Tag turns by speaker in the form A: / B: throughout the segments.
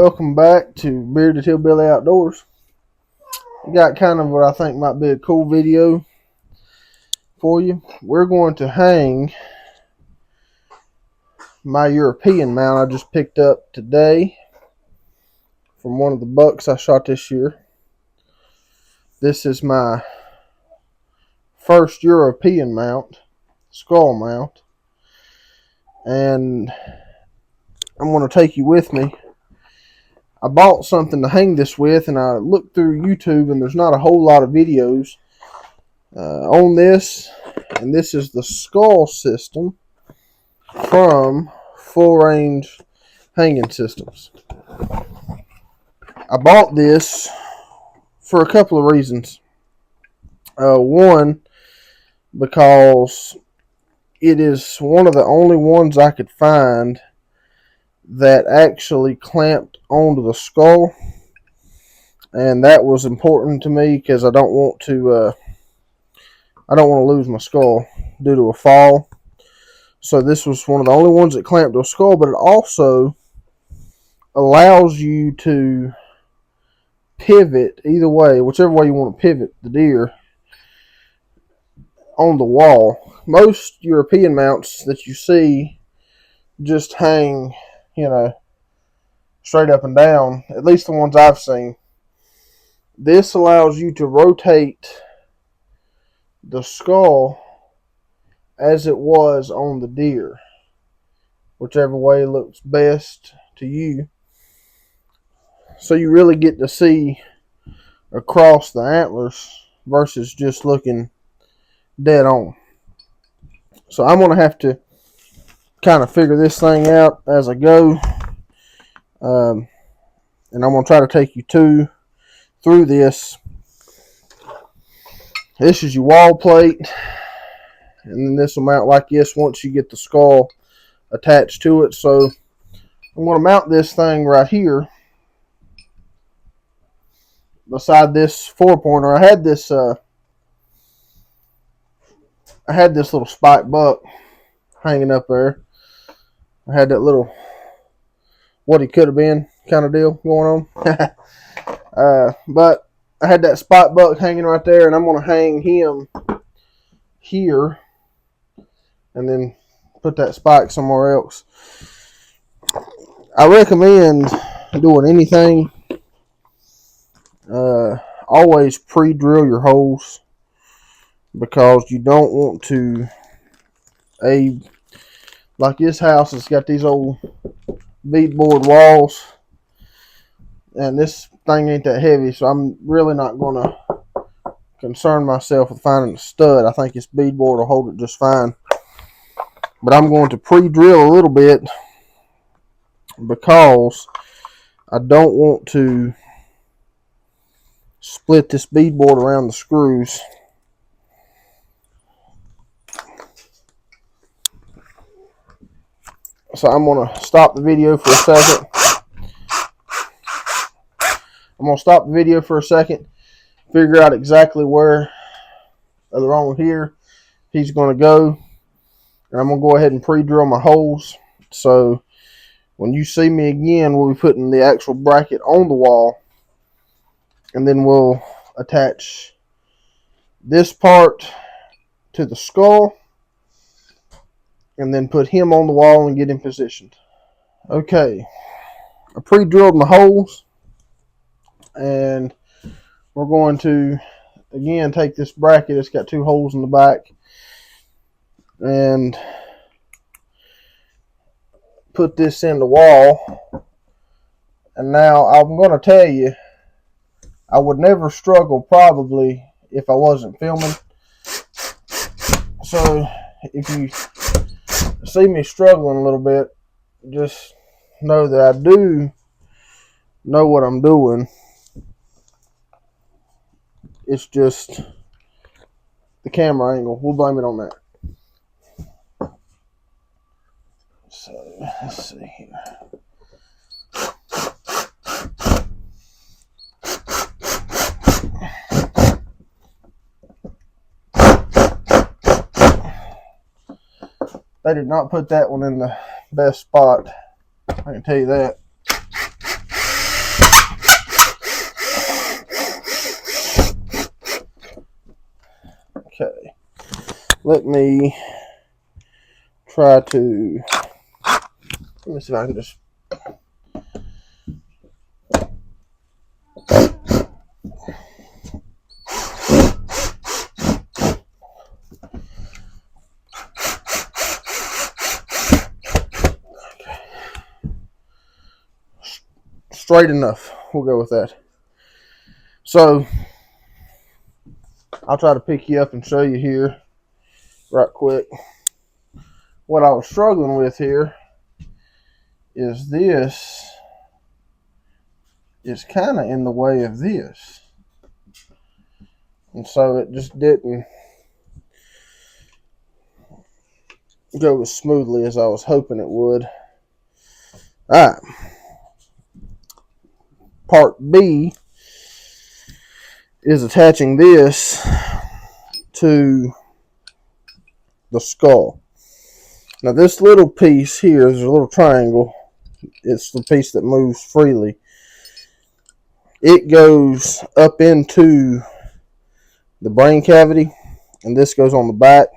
A: Welcome back to Bearded Hillbilly Outdoors. We got kind of what I think might be a cool video for you. We're going to hang my European mount I just picked up today from one of the bucks I shot this year. This is my first European mount, skull mount, and I'm going to take you with me. I bought something to hang this with, and I looked through YouTube, and there's not a whole lot of videos on this. And this is the skull system from Full Range Hanging Systems. I bought this for a couple of reasons. One, because it is one of the only ones I could find that actually clamped onto the skull, and that was important to me because I don't want to lose my skull due to a fall. So this was one of the only ones that clamped to a skull, but it also allows you to pivot either way, whichever way you want to pivot the deer on the wall. Most European mounts that you see just hang, straight up and down, at least the ones I've seen. This allows you to rotate the skull as it was on the deer, whichever way looks best to you. So you really get to see across the antlers versus just looking dead on. So I'm going to have to kind of figure this thing out as I go. And I'm going to try to take you through this. This is your wall plate. And then this will mount like this once you get the skull attached to it. So I'm going to mount this thing right here beside this 4-pointer. I had this little spike buck hanging up there. I had that little what he could have been kind of deal going on. But I had that spike buck hanging right there, and I'm going to hang him here and then put that spike somewhere else. I recommend doing anything, always pre-drill your holes, because you don't want to, like this house has got these old beadboard walls, and this thing ain't that heavy, so I'm really not going to concern myself with finding a stud. I think this beadboard will hold it just fine. But I'm going to pre-drill a little bit because I don't want to split this beadboard around the screws. So I'm going to stop the video for a second. Figure out exactly where along here he's going to go. And I'm going to go ahead and pre-drill my holes. So when you see me again, we'll be putting the actual bracket on the wall. And then we'll attach this part to the skull. And then put him on the wall and get him positioned. Okay. I pre-drilled my holes. And we're going to, again, take this bracket. It's got 2 holes in the back. And put this in the wall. And now I'm going to tell you, I would never struggle probably if I wasn't filming. So if you see me struggling a little bit, just know that I do know what I'm doing. It's just the camera angle. We'll blame it on that. So let's see here. They did not put that one in the best spot. I can tell you that. let me try to, let me see if I can just, straight enough. We'll go with that. So I'll try to pick you up and show you here right quick. What I was struggling with here is this is kind of in the way of this. And so it just didn't go as smoothly as I was hoping it would. Alright. Part B is attaching this to the skull. Now this little piece here is a little triangle. It's the piece that moves freely. It goes up into the brain cavity, and this goes on the back.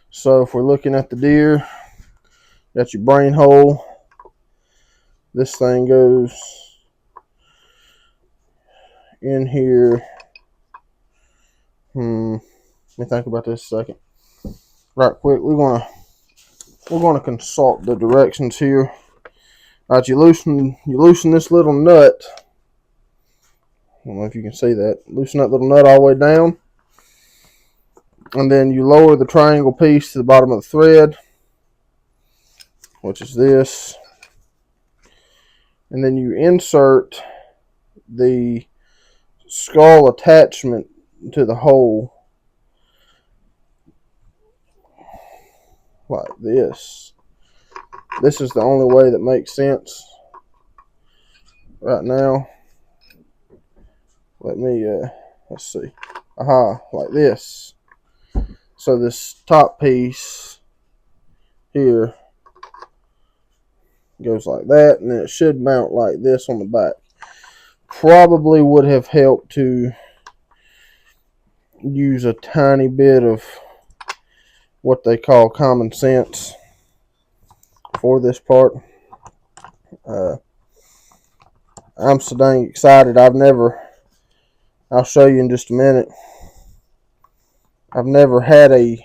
A: So if we're looking at the deer, got your brain hole. This thing goes in here. Let me think about this a second. Right quick, we're gonna consult the directions here. All right, you loosen this little nut. I don't know if you can see that. Loosen that little nut all the way down, and then you lower the triangle piece to the bottom of the thread, which is this, and then you insert the skull attachment to the hole like this. This is the only way that makes sense right now. Let me let's see. Like this. So this top piece here goes like that, and then it should mount like this on the back. Probably would have helped to use a tiny bit of what they call common sense for this part. I'm so dang excited. I'll show you in just a minute. I've never had a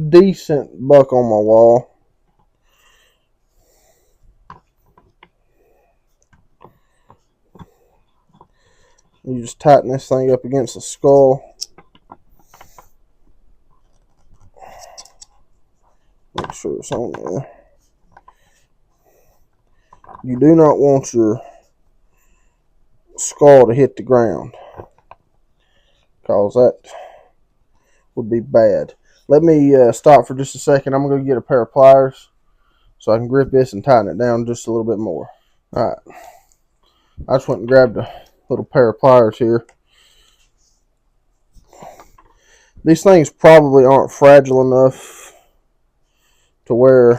A: decent buck on my wall. You just tighten this thing up against the skull. Make sure it's on there. You do not want your skull to hit the ground, because that would be bad. Let me stop for just a second. I'm going to get a pair of pliers so I can grip this and tighten it down just a little bit more. Alright, I just went and grabbed a little pair of pliers here. These things probably aren't fragile enough to where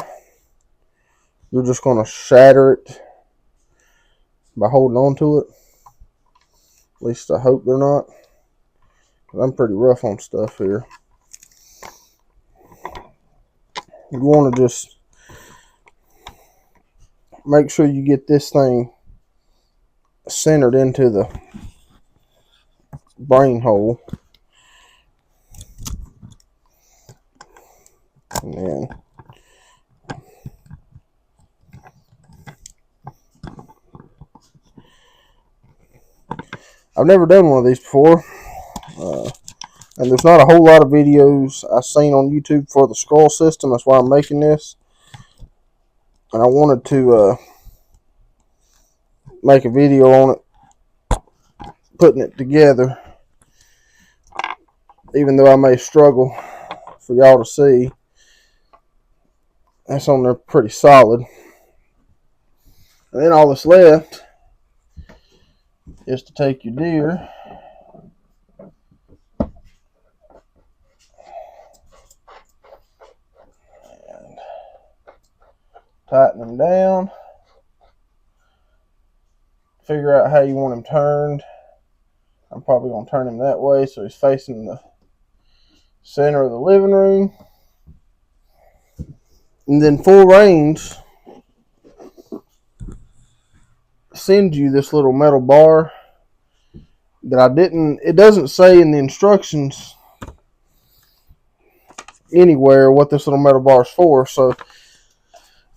A: you're just going to shatter it by holding on to it. At least I hope they're not. I'm pretty rough on stuff here. You want to just make sure you get this thing centered into the brain hole. And then I've never done one of these before. And there's not a whole lot of videos I've seen on YouTube for the skull system. That's why I'm making this. And I wanted to make a video on it, putting it together. Even though I may struggle for y'all to see, that's on there pretty solid. And then all that's left is to take your deer and tighten them down. Figure out how you want them turned. I'm probably going to turn him that way so he's facing the center of the living room. And then Full Range sends you this little metal bar that it doesn't say in the instructions anywhere what this little metal bar is for. So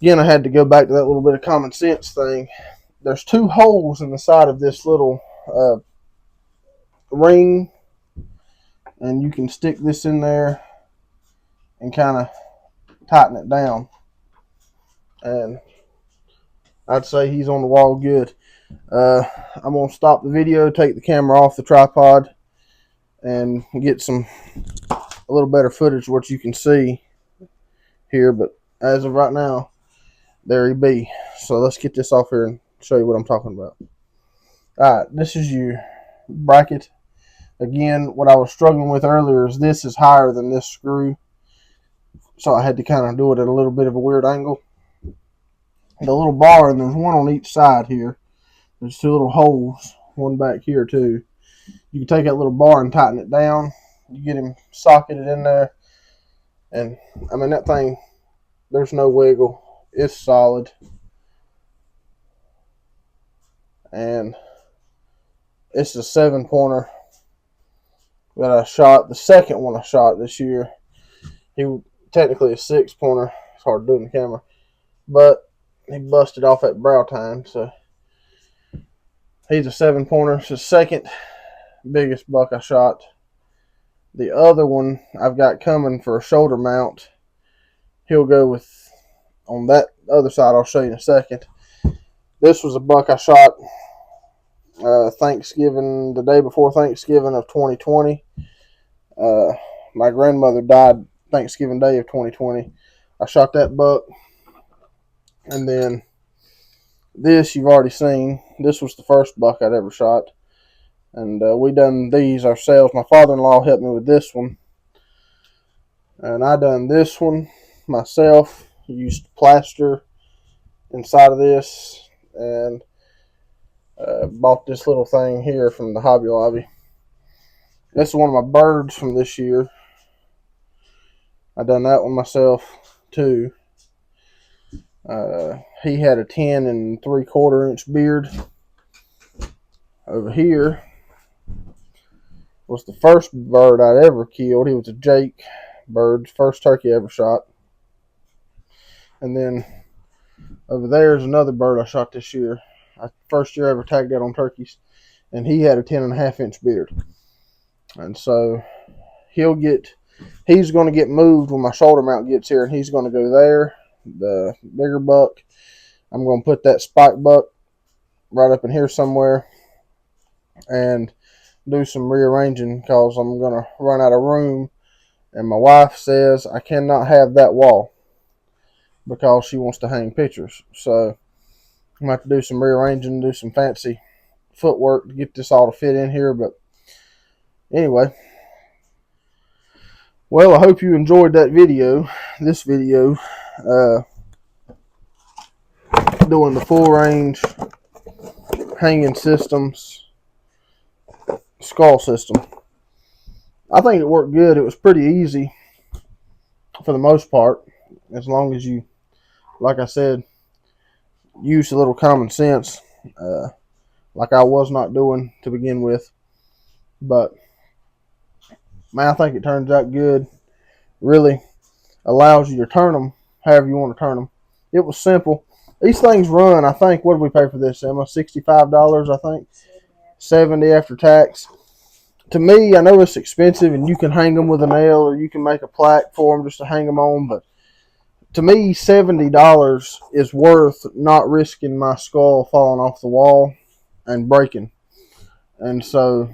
A: again, I had to go back to that little bit of common sense thing. There's 2 holes in the side of this little ring, and you can stick this in there and kind of tighten it down. And I'd say he's on the wall good. I'm going to stop the video, take the camera off the tripod, and get a little better footage of what you can see here. But as of right now, there he be. So let's get this off here and show you what I'm talking about. Alright, this is your bracket. Again, what I was struggling with earlier is this is higher than this screw. So I had to kind of do it at a little bit of a weird angle. The little bar, and there's one on each side here. There's 2 little holes, one back here too. You can take that little bar and tighten it down. You get him socketed in there. And, I mean, that thing, there's no wiggle. It's solid. And it's a 7-pointer that I shot. The second one I shot this year. He technically a 6-pointer. It's hard to do in the camera. But he busted off at brow time, so he's a 7-pointer. It's the second biggest buck I shot. The other one I've got coming for a shoulder mount. He'll go with on that other side. I'll show you in a second. This was a buck I shot Thanksgiving, the day before Thanksgiving of 2020. My grandmother died Thanksgiving Day of 2020. I shot that buck. And then this you've already seen. This was the first buck I'd ever shot. And we done these ourselves. My father-in-law helped me with this one. And I done this one myself. Used plaster inside of this. And bought this little thing here from the Hobby Lobby. This is one of my birds from this year. I done that one myself too. He had a 10 3/4 inch beard. Over here was the first bird I'd ever killed. He was a Jake bird, first turkey I ever shot. And then over there is another bird I shot this year. First year I ever tagged out on turkeys. And he had a 10.5 inch beard. And so he's going to get moved when my shoulder mount gets here, and he's going to go there. The bigger buck, I'm going to put that spike buck right up in here somewhere and do some rearranging because I'm going to run out of room, and my wife says I cannot have that wall because she wants to hang pictures. So I'm going to have to do some rearranging, do some fancy footwork to get this all to fit in here. But anyway, well, I hope you enjoyed that video. This video doing the Full Range hanging systems skull system. I think it worked good. It was pretty easy for the most part, as long as you, like I said, use a little common sense, like I was not doing to begin with. But man, I think it turns out good. Really allows you to turn them however you want to turn them. It was simple. These things run, I think, what did we pay for this, Emma? $65, I think. $70 after tax. To me, I know it's expensive, and you can hang them with a nail, or you can make a plaque for them just to hang them on. But to me, $70 is worth not risking my skull falling off the wall and breaking. And so,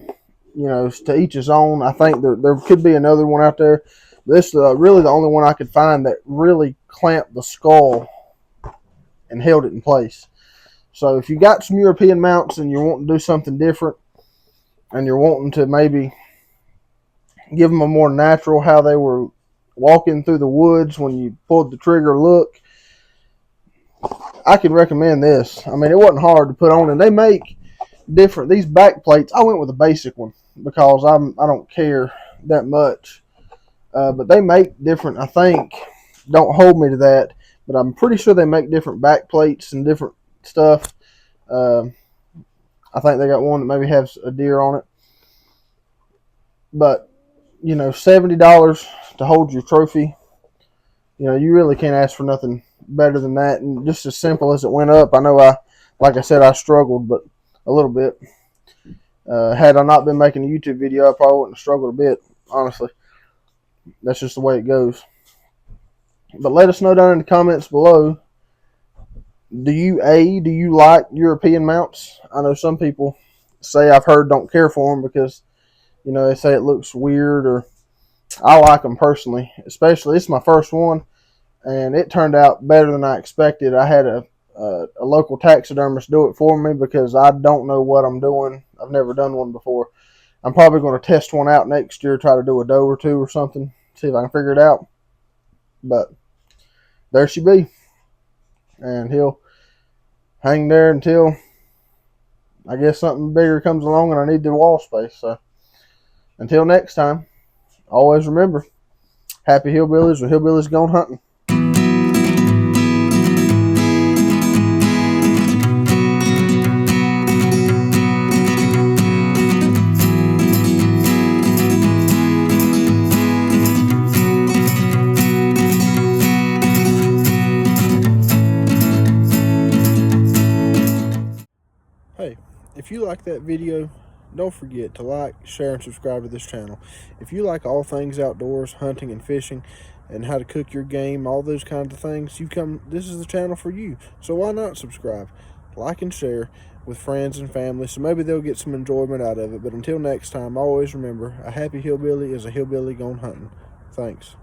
A: you know, to each his own. I think there could be another one out there. This is really the only one I could find that really clamped the skull and held it in place. So if you got some European mounts and you're wanting to do something different, and you're wanting to maybe give them a more natural, how they were walking through the woods when you pulled the trigger look, I could recommend this. I mean, it wasn't hard to put on, and they make different. These back plates, I went with a basic one because I don't care that much. But they make different, I think. Don't hold me to that, but I'm pretty sure they make different back plates and different stuff. I think they got one that maybe has a deer on it. But, $70 to hold your trophy, you really can't ask for nothing better than that. And just as simple as it went up, I know like I said, I struggled, but a little bit. Had I not been making a YouTube video, I probably wouldn't have struggled a bit, honestly. That's just the way it goes. But let us know down in the comments below. Do you like European mounts? I know some people say, I've heard, don't care for them because, they say it looks weird, or I like them personally. Especially, it's my first one, and it turned out better than I expected. I had a local taxidermist do it for me because I don't know what I'm doing. I've never done one before. I'm probably going to test one out next year, try to do a doe or two or something, see if I can figure it out. But there she be. And he'll hang there until, I guess, something bigger comes along and I need the wall space. So until next time, always remember, happy hillbillies or hillbillies gone hunting. Hey, if you like that video, don't forget to like, share, and subscribe to this channel. If you like all things outdoors, hunting and fishing, and how to cook your game, all those kinds of things, this is the channel for you. So why not subscribe, like, and share with friends and family, so maybe they'll get some enjoyment out of it. But until next time, always remember, a happy hillbilly is a hillbilly gone hunting. Thanks.